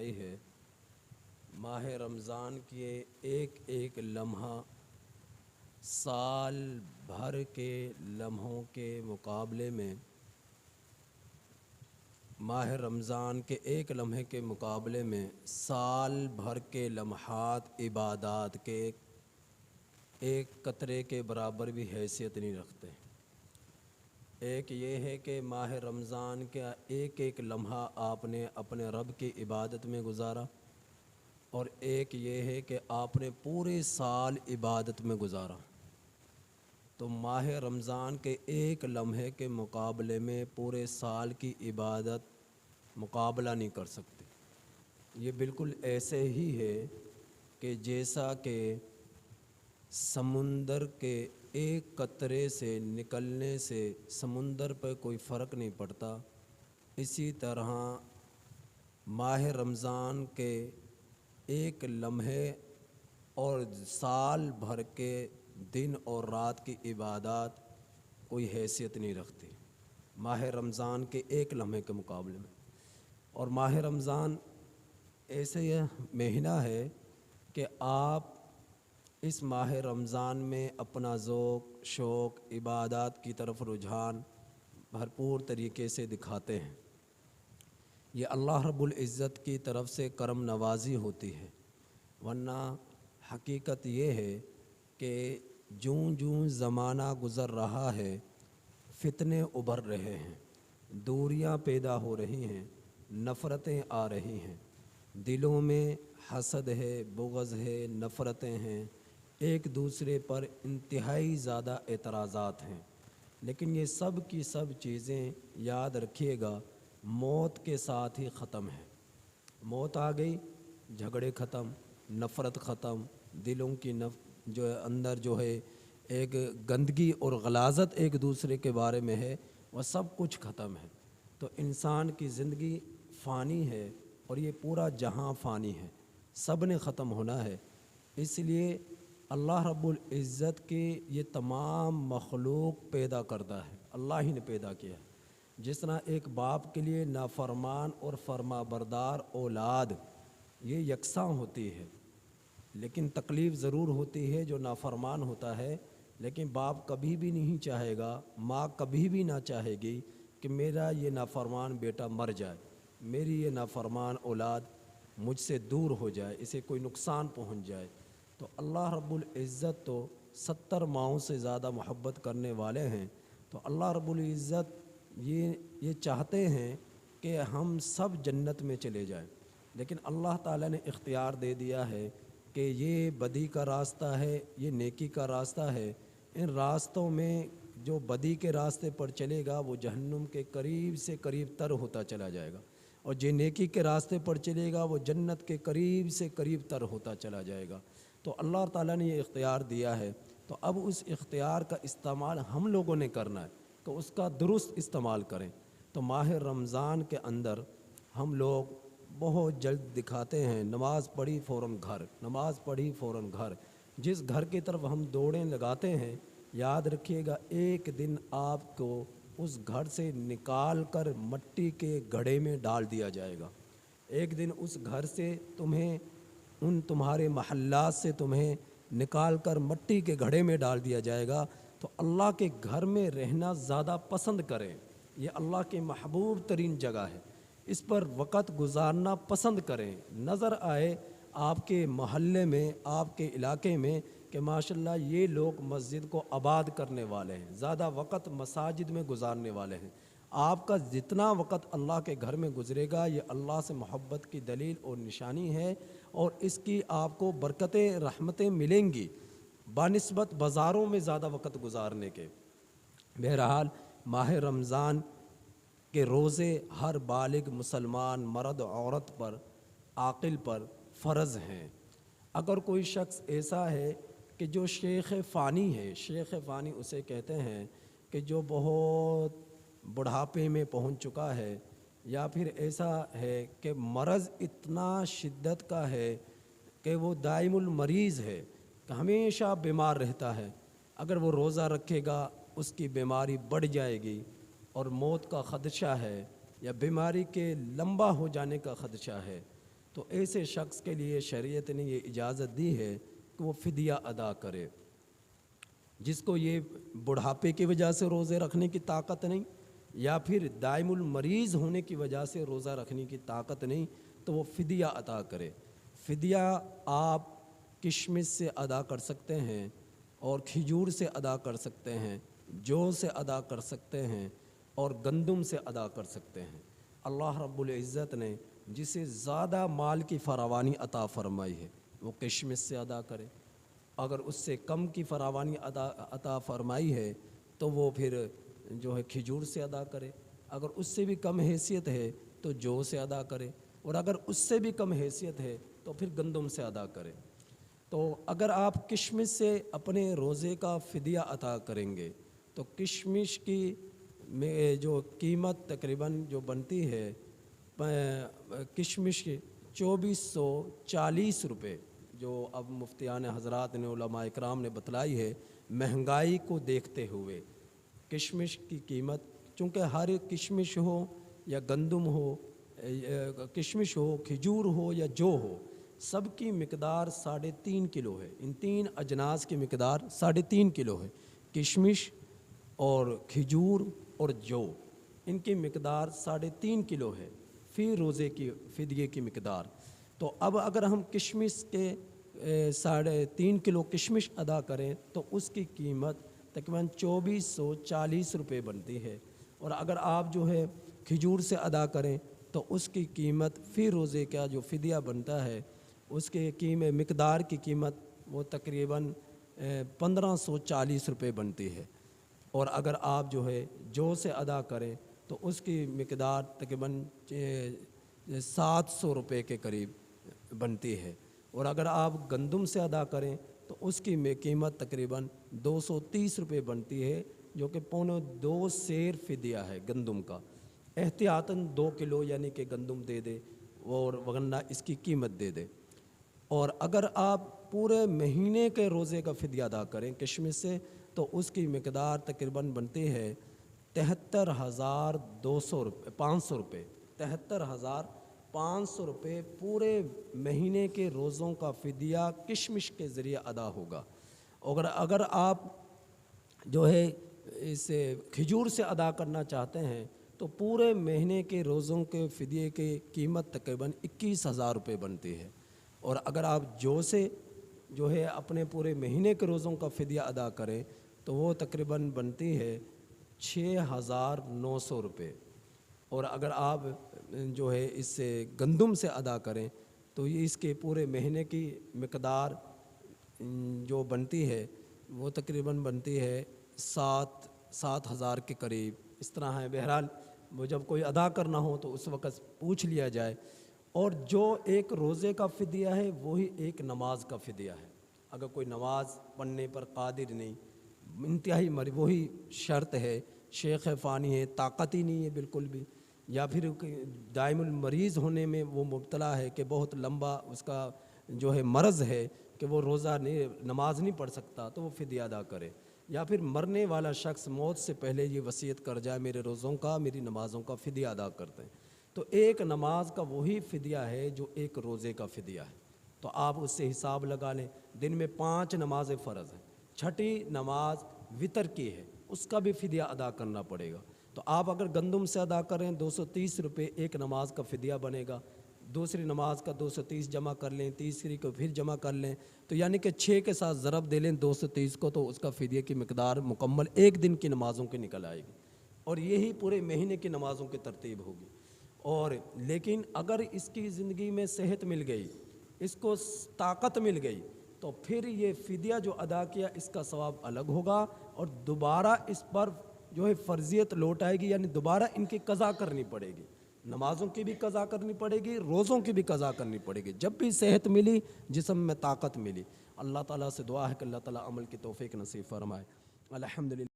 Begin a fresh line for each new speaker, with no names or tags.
फरमाई है, माह रमज़ान के एक एक लम्हा साल भर के लम्हों के मुकाबले में, माह रमज़ान के एक लम्हे के मुकाबले में साल भर के लम्हात इबादत के एक कतरे के बराबर भी हैसियत नहीं रखते। एक ये है कि माह रमज़ान का एक एक लम्हा आपने अपने रब की इबादत में गुजारा, और एक ये है कि आपने पूरे साल इबादत में गुजारा। तो माह रमज़ान के एक लम्हे के मुकाबले में पूरे साल की इबादत मुकाबला नहीं कर सकती। ये बिल्कुल ऐसे ही है कि जैसा कि समुंदर के एक कतरे से निकलने से समुंदर पर कोई फ़र्क नहीं पड़ता, इसी तरह माह रमज़ान के एक लम्हे और साल भर के दिन और रात की इबादत कोई हैसियत नहीं रखती माह रमज़ान के एक लम्हे के मुकाबले में। और माह रमज़ान ऐसे यह महीना है कि आप इस माह रमज़ान में अपना ज़ौक़ शौक़ इबादत की तरफ रुझान भरपूर तरीके से दिखाते हैं। ये अल्लाह रब्बुल इज़्ज़त की तरफ से करम नवाज़ी होती है, वरना हकीकत ये है कि जूं जूं ज़माना गुज़र रहा है फितने उभर रहे हैं, दूरियां पैदा हो रही हैं, नफ़रतें आ रही हैं, दिलों में हसद है, बुग़्ज़ है, नफ़रतें हैं, एक दूसरे पर इंतहाई ज़्यादा एतराज़ात हैं। लेकिन ये सब की सब चीज़ें याद रखिएगा मौत के साथ ही ख़त्म है। मौत आ गई, झगड़े ख़त्म, नफ़रत ख़त्म, दिलों की जो है अंदर जो है एक गंदगी और गलाज़त एक दूसरे के बारे में है, वह सब कुछ ख़त्म है। तो इंसान की ज़िंदगी फ़ानी है और ये पूरा जहां फ़ानी है, सब ने ख़त्म होना है। इसलिए अल्लाह रब्बुल इज़्ज़त के ये तमाम मखलूक पैदा करता है, अल्लाह ही ने पैदा किया है। जिस तरह एक बाप के लिए नाफरमान और फरमाबरदार औलाद ये यकसां होती है, लेकिन तकलीफ़ ज़रूर होती है जो नाफरमान होता है। लेकिन बाप कभी भी नहीं चाहेगा, माँ कभी भी ना चाहेगी कि मेरा ये नाफरमान बेटा मर जाए, मेरी ये नाफरमान औलाद मुझसे दूर हो जाए, इसे कोई नुकसान पहुँच जाए। तो अल्लाह रब्बुल इज़्ज़त तो 70 माओं से ज़्यादा मोहब्बत करने वाले हैं। तो अल्लाह रब्बुल इज़्ज़त ये चाहते हैं कि हम सब जन्नत में चले जाएं, लेकिन अल्लाह ताला ने इख्तियार दे दिया है कि ये बदी का रास्ता है, ये नेकी का रास्ता है। इन रास्तों में जो बदी के रास्ते पर चलेगा वो जहन्नुम के करीब से करीब तर होता चला जाएगा, और जो नेकी के रास्ते पर चलेगा वो जन्नत के करीब से करीब तर होता चला जाएगा। तो अल्लाह ताला ने ये इख्तियार दिया है, तो अब उस इख्तियार का इस्तेमाल हम लोगों ने करना है, तो उसका दुरुस्त इस्तेमाल करें। तो माह रमज़ान के अंदर हम लोग बहुत जल्द दिखाते हैं, नमाज़ पढ़ी फ़ौरन घर, नमाज़ पढ़ी फ़ौरन घर। जिस घर की तरफ हम दौड़ें लगाते हैं, याद रखिएगा एक दिन आपको उस घर से निकाल कर मट्टी के घड़े में डाल दिया जाएगा। एक दिन उस घर से तुम्हारे महल्लात से तुम्हें निकाल कर मट्टी के घड़े में डाल दिया जाएगा। तो अल्लाह के घर में रहना ज़्यादा पसंद करें, ये अल्लाह के महबूब तरीन जगह है, इस पर वक़्त गुजारना पसंद करें। नज़र आए आपके मोहल्ले में, आपके इलाके में कि माशाल्लाह ये लोग मस्जिद को आबाद करने वाले हैं, ज़्यादा वक़्त मसाजिद में गुजारने वाले हैं। आपका जितना वक़्त अल्लाह के घर में गुजरेगा ये अल्लाह से मोहब्बत की दलील और निशानी है, और इसकी आपको बरकतें रहमतें मिलेंगी बानिस्बत बाज़ारों में ज़्यादा वक़्त गुजारने के। बहरहाल माह रमज़ान के रोज़े हर बालिग मुसलमान मर्द औरत पर, आक़िल पर फ़र्ज़ हैं। अगर कोई शख्स ऐसा है कि जो शेख फ़ानी है, शेख फ़ानी उसे कहते हैं कि जो बहुत बुढ़ापे में पहुंच चुका है, या फिर ऐसा है कि मरज़ इतना शिद्दत का है कि वो दाइमुल मरीज़ है, कि हमेशा बीमार रहता है। अगर वो रोज़ा रखेगा उसकी बीमारी बढ़ जाएगी और मौत का ख़दशा है, या बीमारी के लंबा हो जाने का ख़दशा है। تو ایسے شخص کے لیے شریعت نے یہ اجازت دی ہے کہ وہ فدیہ ادا کرے، جس کو یہ بڑھاپے کی وجہ سے روزے رکھنے کی طاقت نہیں یا پھر دائم المریض ہونے کی وجہ سے روزہ رکھنے کی طاقت نہیں، تو وہ فدیہ ادا کرے۔ فدیہ آپ کشمش سے ادا کر سکتے ہیں اور کھجور سے ادا کر سکتے ہیں، جو سے ادا کر سکتے ہیں اور گندم سے ادا کر سکتے ہیں۔ اللہ رب العزت نے جسے زیادہ مال کی فراوانی عطا فرمائی ہے وہ کشمش سے ادا کرے، اگر اس سے کم کی فراوانی عطا فرمائی ہے تو وہ پھر جو ہے کھجور سے ادا کرے، اگر اس سے بھی کم حیثیت ہے تو جو سے ادا کرے، اور اگر اس سے بھی کم حیثیت ہے تو پھر گندم سے ادا کرے۔ تو اگر آپ کشمش سے اپنے روزے کا فدیہ عطا کریں گے تو کشمش کی جو قیمت تقریباً جو بنتی ہے کشمش 2440 روپے، جو اب مفتیان حضرات نے علماء اکرام نے بتلائی ہے، مہنگائی کو دیکھتے ہوئے کشمش کی قیمت، چونکہ ہر کشمش ہو یا گندم ہو، کشمش ہو، کھجور ہو یا جو ہو، سب کی مقدار 3.5 کلو ہے۔ ان تین اجناس کی مقدار 3.5 کلو ہے، کشمش اور کھجور اور جو، ان کی مقدار 3.5 کلو ہے فی روزے کی فدیے کی مقدار۔ تو اب اگر ہم کشمش کے 3.5 کلو کشمش ادا کریں تو اس کی قیمت تقریباً 2440 روپے بنتی ہے، اور اگر آپ جو ہے کھجور سے ادا کریں تو اس کی قیمت فی روزے کا جو فدیہ بنتا ہے اس کے مقدار کی قیمت وہ تقریباً 1540 روپے بنتی ہے، اور اگر آپ جو ہے جو سے ادا کریں تو اس کی مقدار تقریباً 700 روپے کے قریب بنتی ہے، اور اگر آپ گندم سے ادا کریں تو اس کی قیمت تقریباً 230 روپے بنتی ہے، جو کہ 2.25 سیر فدیہ ہے گندم کا۔ احتیاطاً 2 کلو یعنی کہ گندم دے دے اور ورنہ اس کی قیمت دے دے۔ اور اگر آپ پورے مہینے کے روزے کا فدیہ ادا کریں کشمش سے تو اس کی مقدار تقریباً بنتی ہے 73,500 روپے 73,500 روپے پورے مہینے کے روزوں کا فدیہ کشمش کے ذریعے ادا ہوگا۔ اگر آپ جو ہے اسے کھجور سے ادا کرنا چاہتے ہیں تو پورے مہینے کے روزوں کے فدیے کی قیمت تقریباً 21,000 روپے بنتی ہے، اور اگر آپ جو سے جو ہے اپنے پورے مہینے کے روزوں کا فدیہ ادا کریں تو وہ تقریباً بنتی ہے 6,900 روپے، اور اگر آپ جو ہے اس سے گندم سے ادا کریں تو یہ اس کے پورے مہینے کی مقدار جو بنتی ہے وہ تقریباً بنتی ہے 7,000 کے قریب، اس طرح ہے۔ بہرحال وہ جب کوئی ادا کرنا ہو تو اس وقت پوچھ لیا جائے۔ اور جو ایک روزے کا فدیہ ہے وہی ایک نماز کا فدیہ ہے، اگر کوئی نماز پڑھنے پر قادر نہیں، انتہائی وہی شرط ہے، شیخ فانی ہے، طاقت ہی نہیں ہے بالکل بھی، یا پھر دائم المریض ہونے میں وہ مبتلا ہے کہ بہت لمبا اس کا جو ہے مرض ہے کہ وہ روزہ نماز نہیں پڑھ سکتا، تو وہ فدیہ ادا کرے، یا پھر مرنے والا شخص موت سے پہلے یہ وصیت کر جائے میرے روزوں کا، میری نمازوں کا فدیہ ادا کرتے ہیں، تو ایک نماز کا وہی فدیہ ہے جو ایک روزے کا فدیہ ہے۔ تو آپ اس سے حساب لگا لیں، دن میں 5 نمازیں فرض ہیں، چھٹی نماز وتر کی ہے، اس کا بھی فدیہ ادا کرنا پڑے گا۔ تو آپ اگر گندم سے ادا کریں 230 روپے ایک نماز کا فدیہ بنے گا، دوسری نماز کا 230 جمع کر لیں، تیسری کو پھر جمع کر لیں، تو یعنی کہ 6 کے ساتھ ضرب دے لیں 230 کو، تو اس کا فدیہ کی مقدار مکمل ایک دن کی نمازوں کی نکل آئے گی، اور یہی پورے مہینے کی نمازوں کی ترتیب ہوگی۔ اور لیکن اگر اس کی زندگی میں صحت مل گئی، اس کو طاقت مل گئی، تو پھر یہ فدیہ جو ادا کیا اس کا ثواب الگ ہوگا، اور دوبارہ اس پر جو ہے فرضیت لوٹ آئے گی، یعنی دوبارہ ان کی قضا کرنی پڑے گی، نمازوں کی بھی قضا کرنی پڑے گی، روزوں کی بھی قضا کرنی پڑے گی، جب بھی صحت ملی، جسم میں طاقت ملی۔ اللہ تعالیٰ سے دعا ہے کہ اللہ تعالیٰ عمل کی توفیق نصیب فرمائے۔ الحمدللہ۔